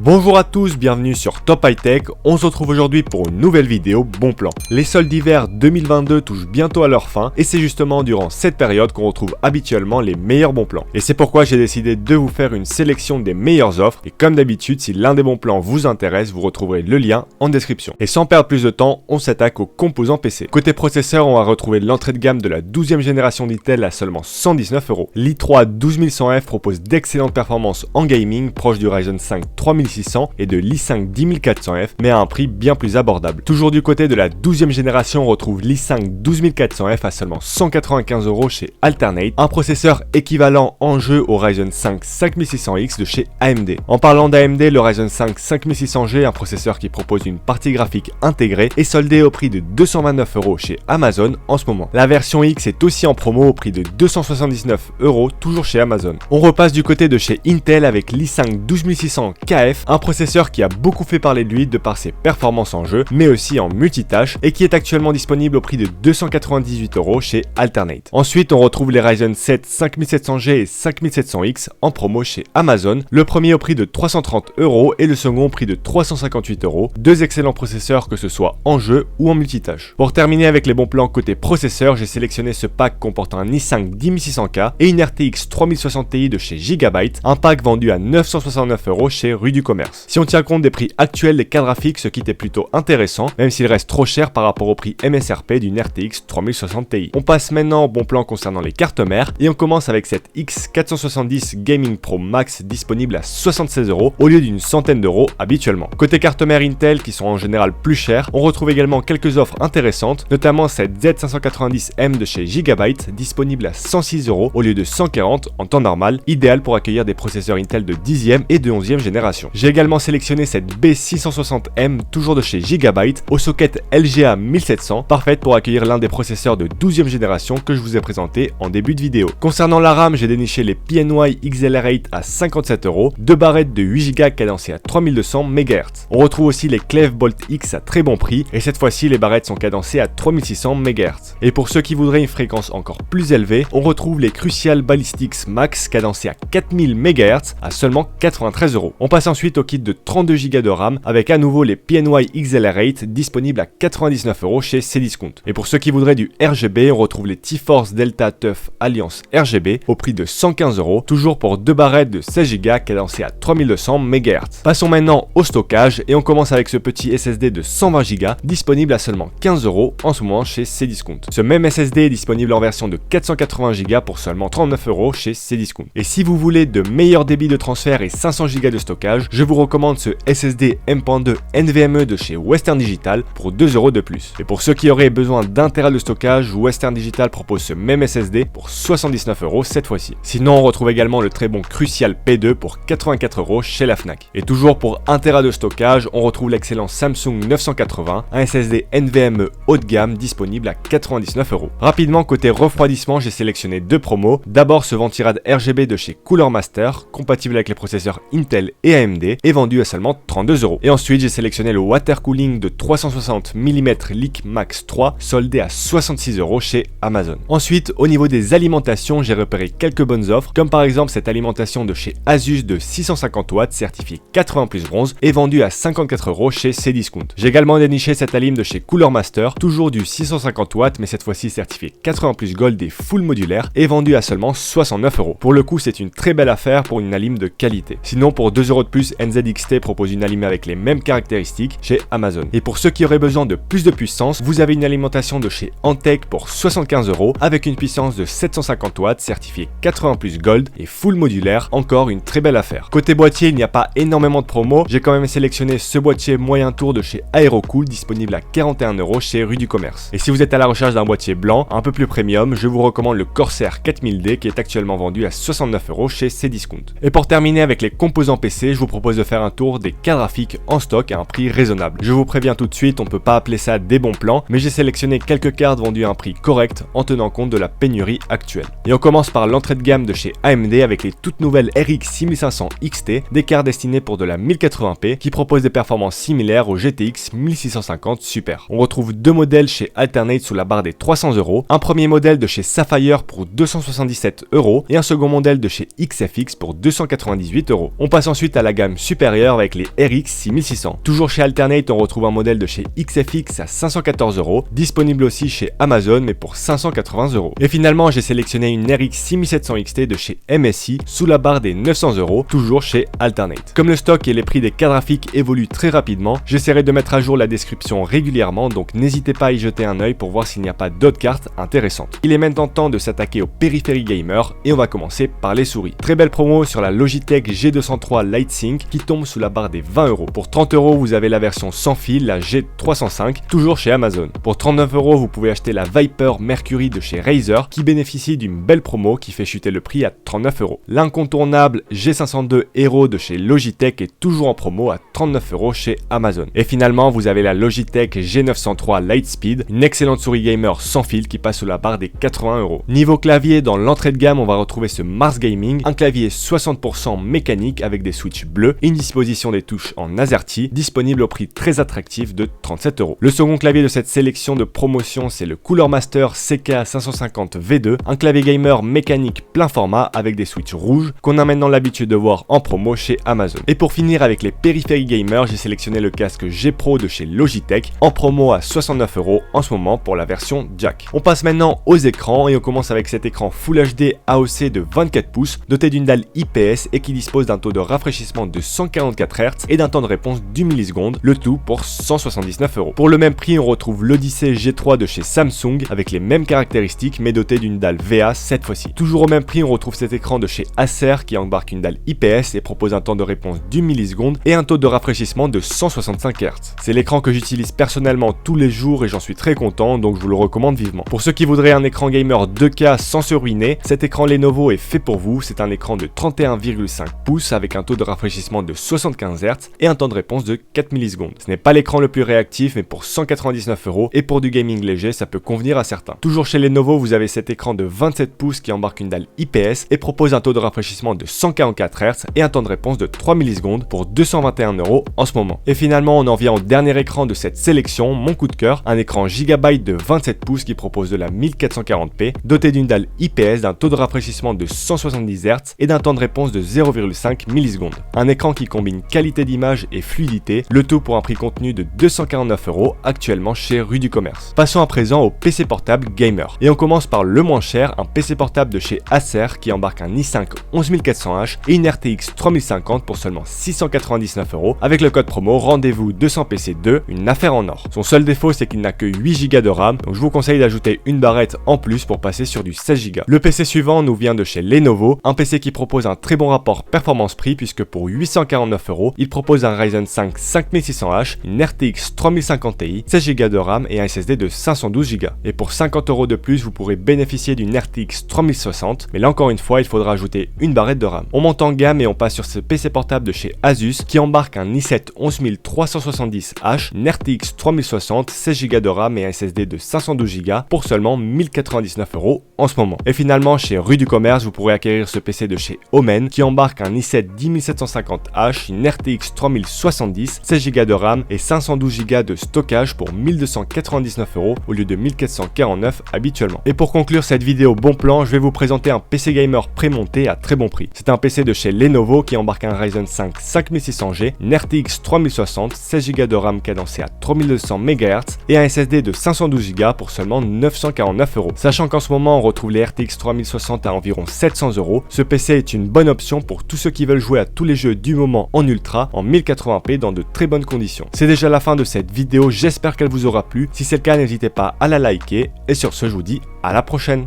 Bonjour à tous, bienvenue sur Top High Tech. On se retrouve aujourd'hui pour une nouvelle vidéo bon plan. Les soldes d'hiver 2022 touchent bientôt à leur fin et c'est justement durant cette période qu'on retrouve habituellement les meilleurs bons plans. Et c'est pourquoi j'ai décidé de vous faire une sélection des meilleures offres et comme d'habitude, si l'un des bons plans vous intéresse, vous retrouverez le lien en description. Et sans perdre plus de temps, on s'attaque aux composants PC. Côté processeur, on va retrouver l'entrée de gamme de la 12e génération d'Intel à seulement 119€. l'i3 12100F propose d'excellentes performances en gaming, proche du Ryzen 5 3600 et de l'i5 10400F, mais à un prix bien plus abordable. Toujours du côté de la 12e génération, on retrouve l'i5 12400F à seulement 195€ chez Alternate, un processeur équivalent en jeu au Ryzen 5 5600X de chez AMD. En parlant d'AMD, le Ryzen 5 5600G, un processeur qui propose une partie graphique intégrée, est soldé au prix de 229€ chez Amazon en ce moment. La version X est aussi en promo au prix de 279€, toujours chez Amazon. On repasse du côté de chez Intel avec l'i5 12600KF, un processeur qui a beaucoup fait parler de lui de par ses performances en jeu, mais aussi en multitâche, et qui est actuellement disponible au prix de 298€ chez Alternate. Ensuite, on retrouve les Ryzen 7 5700G et 5700X en promo chez Amazon, le premier au prix de 330€ et le second au prix de 358€, deux excellents processeurs que ce soit en jeu ou en multitâche. Pour terminer avec les bons plans côté processeur, j'ai sélectionné ce pack comportant un i5 10600K et une RTX 3060 Ti de chez Gigabyte, un pack vendu à 969€ chez Rue du Commerce. Si on tient compte des prix actuels des cartes graphiques, ce kit est plutôt intéressant, même s'il reste trop cher par rapport au prix MSRP d'une RTX 3060 Ti. On passe maintenant au bon plan concernant les cartes mères, et on commence avec cette X470 Gaming Pro Max disponible à 76€ au lieu d'une centaine d'euros habituellement. Côté cartes mères Intel, qui sont en général plus chères, on retrouve également quelques offres intéressantes, notamment cette Z590M de chez Gigabyte, disponible à 106€ au lieu de 140€ en temps normal, idéal pour accueillir des processeurs Intel de 10e et de 11e génération. J'ai également sélectionné cette B660M, toujours de chez Gigabyte, au socket LGA 1700, parfaite pour accueillir l'un des processeurs de 12e génération que je vous ai présenté en début de vidéo. Concernant la RAM, j'ai déniché les PNY XLR8 à 57€, deux barrettes de 8Go cadencées à 3200 MHz. On retrouve aussi les Clef Bolt X à très bon prix, et cette fois-ci les barrettes sont cadencées à 3600 MHz. Et pour ceux qui voudraient une fréquence encore plus élevée, on retrouve les Crucial Ballistics Max cadencées à 4000 MHz à seulement 93€. On passe ensuite au kit de 32Go de RAM avec à nouveau les PNY XLR8 disponibles à 99€ chez Cdiscount. Et pour ceux qui voudraient du RGB, on retrouve les T-Force Delta TUF Alliance RGB au prix de 115€, toujours pour deux barrettes de 16Go cadencées à 3200 MHz. Passons maintenant au stockage et on commence avec ce petit SSD de 120Go disponible à seulement 15€ en ce moment chez Cdiscount. Ce même SSD est disponible en version de 480Go pour seulement 39€ chez Cdiscount. Et si vous voulez de meilleurs débits de transfert et 500Go de stockage, je vous recommande ce SSD M.2 NVMe de chez Western Digital pour 2€ de plus. Et pour ceux qui auraient besoin d'un Tera de stockage, Western Digital propose ce même SSD pour 79€ cette fois-ci. Sinon, on retrouve également le très bon Crucial P2 pour 84€ chez la Fnac. Et toujours pour 1 Tera de stockage, on retrouve l'excellent Samsung 980, un SSD NVMe haut de gamme disponible à 99€. Rapidement, côté refroidissement, j'ai sélectionné deux promos. D'abord ce Ventirad RGB de chez Cooler Master, compatible avec les processeurs Intel et AMD, et vendu à seulement 32€. Et ensuite, j'ai sélectionné le water cooling de 360 mm Leak Max 3, soldé à 66€ chez Amazon. Ensuite, au niveau des alimentations, j'ai repéré quelques bonnes offres, comme par exemple cette alimentation de chez Asus de 650 watts certifiée 80 plus bronze et vendue à 54€ chez Cdiscount. J'ai également déniché cette alim de chez Cooler Master, toujours du 650 watts mais cette fois-ci certifié 80 plus gold et full modulaire et vendue à seulement 69€. Pour le coup, c'est une très belle affaire pour une alim de qualité. Sinon, pour 2€ de plus, NZXT propose une alim avec les mêmes caractéristiques chez Amazon. Et pour ceux qui auraient besoin de plus de puissance, vous avez une alimentation de chez Antec pour 75€ avec une puissance de 750 watts certifiée 80 plus gold et full modulaire, encore une très belle affaire. Côté boîtier, il n'y a pas énormément de promos, j'ai quand même sélectionné ce boîtier moyen tour de chez Aerocool disponible à 41€ chez Rue du Commerce. Et si vous êtes à la recherche d'un boîtier blanc, un peu plus premium, je vous recommande le Corsair 4000D qui est actuellement vendu à 69€ chez Cdiscount. Et pour terminer avec les composants PC, je vous propose de faire un tour des cartes graphiques en stock à un prix raisonnable. Je vous préviens tout de suite, on peut pas appeler ça des bons plans, mais j'ai sélectionné quelques cartes vendues à un prix correct en tenant compte de la pénurie actuelle. Et on commence par l'entrée de gamme de chez AMD avec les toutes nouvelles RX 6500 XT, des cartes destinées pour de la 1080p qui proposent des performances similaires au GTX 1650 Super. On retrouve deux modèles chez Alternate sous la barre des 300€, un premier modèle de chez Sapphire pour 277€ et un second modèle de chez XFX pour 298€. On passe ensuite à la gamme même supérieur avec les RX 6600. Toujours chez Alternate, on retrouve un modèle de chez XFX à 514€, disponible aussi chez Amazon mais pour 580€. Et finalement, j'ai sélectionné une RX 6700 XT de chez MSI sous la barre des 900€, toujours chez Alternate. Comme le stock et les prix des cartes graphiques évoluent très rapidement, j'essaierai de mettre à jour la description régulièrement, donc n'hésitez pas à y jeter un œil pour voir s'il n'y a pas d'autres cartes intéressantes. Il est maintenant temps de s'attaquer aux périphéries gamer et on va commencer par les souris. Très belle promo sur la Logitech G203 LightSync qui tombe sous la barre des 20€. Pour 30€, vous avez la version sans fil, la G305, toujours chez Amazon. Pour 39€, vous pouvez acheter la Viper Mercury de chez Razer qui bénéficie d'une belle promo qui fait chuter le prix à 39€. L'incontournable G502 Hero de chez Logitech est toujours en promo à 39€ chez Amazon. Et finalement, vous avez la Logitech G903 Lightspeed, une excellente souris gamer sans fil qui passe sous la barre des 80€. Niveau clavier, dans l'entrée de gamme, on va retrouver ce Mars Gaming, un clavier 60% mécanique avec des switches bleus et une disposition des touches en AZERTY, disponible au prix très attractif de 37€. Le second clavier de cette sélection de promotion, c'est le Cooler Master CK550 V2, un clavier gamer mécanique plein format avec des switches rouges qu'on a maintenant l'habitude de voir en promo chez Amazon. Et pour finir avec les périphéries gamer, j'ai sélectionné le casque G Pro de chez Logitech en promo à 69€ en ce moment pour la version jack. On passe maintenant aux écrans et on commence avec cet écran Full HD AOC de 24 pouces doté d'une dalle IPS et qui dispose d'un taux de rafraîchissement de 144 Hz et d'un temps de réponse d'une milliseconde, le tout pour 179€. Pour le même prix, on retrouve l'Odyssey G3 de chez Samsung avec les mêmes caractéristiques mais doté d'une dalle VA cette fois-ci. Toujours au même prix, on retrouve cet écran de chez Acer qui embarque une dalle IPS et propose un temps de réponse d'une milliseconde et un taux de rafraîchissement de 165 Hz. C'est l'écran que j'utilise personnellement tous les jours et j'en suis très content, donc je vous le recommande vivement. Pour ceux qui voudraient un écran gamer 2K sans se ruiner, cet écran Lenovo est fait pour vous. C'est un écran de 31,5 pouces avec un taux de rafraîchissement de 75 Hz et un temps de réponse de 4 millisecondes. Ce n'est pas l'écran le plus réactif, mais pour 199€ et pour du gaming léger, ça peut convenir à certains. Toujours chez Lenovo, vous avez cet écran de 27 pouces qui embarque une dalle IPS et propose un taux de rafraîchissement de 144 Hz et un temps de réponse de 3 millisecondes pour 221€ en ce moment. Et finalement, on en vient au dernier écran de cette sélection, mon coup de cœur, un écran Gigabyte de 27 pouces qui propose de la 1440p, doté d'une dalle IPS, d'un taux de rafraîchissement de 170 Hz et d'un temps de réponse de 0,5 millisecondes. Un écran qui combine qualité d'image et fluidité, le tout pour un prix contenu de 249€ actuellement chez Rue du Commerce. Passons à présent au PC portable gamer. Et on commence par le moins cher, un PC portable de chez Acer qui embarque un i5 11400H et une RTX 3050 pour seulement 699€ avec le code promo rendez-vous 200PC2, une affaire en or. Son seul défaut, c'est qu'il n'a que 8Go de RAM, donc je vous conseille d'ajouter une barrette en plus pour passer sur du 16Go. Le PC suivant nous vient de chez Lenovo, un PC qui propose un très bon rapport performance-prix puisque pour 849€, il propose un Ryzen 5 5600H, une RTX 3050 Ti, 16Go de RAM et un SSD de 512Go. Et pour 50€ de plus, vous pourrez bénéficier d'une RTX 3060, mais là encore une fois, il faudra ajouter une barrette de RAM. On monte en gamme et on passe sur ce PC portable de chez Asus qui embarque un i7 11370H, une RTX 3060, 16Go de RAM et un SSD de 512Go pour seulement 1099€ en ce moment. Et finalement, chez Rue du Commerce, vous pourrez acquérir ce PC de chez Omen qui embarque un i7 10750H, une RTX 3070, 16Go de RAM et 512Go de stockage pour 1299€ au lieu de 1449 habituellement. Et pour conclure cette vidéo bon plan, je vais vous présenter un PC gamer prémonté à très bon prix. C'est un PC de chez Lenovo qui embarque un Ryzen 5 5600G, une RTX 3060, 16Go de RAM cadencé à 3200 MHz et un SSD de 512Go pour seulement 949€. Sachant qu'en ce moment on retrouve les RTX 3060 à environ 700€, ce PC est une bonne option pour tous ceux qui veulent jouer à tous les jeux du moment en ultra en 1080p dans de très bonnes conditions. C'est déjà la fin de cette vidéo, j'espère qu'elle vous aura plu. Si c'est le cas, n'hésitez pas à la liker et sur ce je vous dis à la prochaine.